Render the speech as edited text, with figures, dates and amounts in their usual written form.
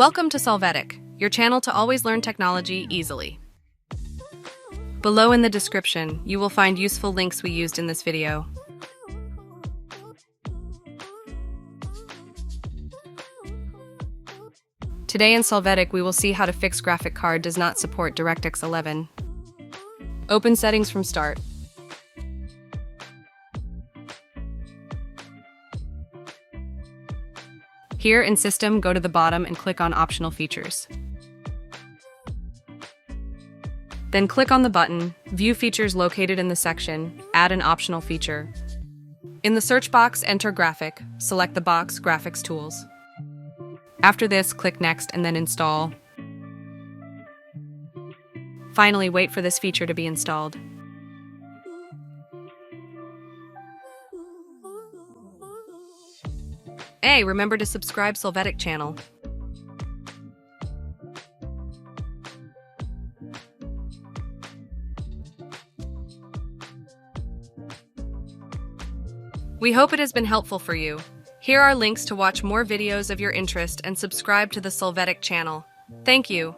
Welcome to Solvetic, your channel to always learn technology easily. Below in the description, you will find useful links we used in this video. Today in Solvetic, we will see how to fix graphic card does not support DirectX 11. Open settings from start. Here in System, go to the bottom and click on Optional Features. Then click on the button, View Features located in the section, Add an optional feature. In the search box, enter Graphic, select the box Graphics Tools. After this, click Next and then Install. Finally, wait for this feature to be installed. Hey, remember to subscribe Solvetic channel. We hope it has been helpful for you. Here are links to watch more videos of your interest and subscribe to the Solvetic channel. Thank you.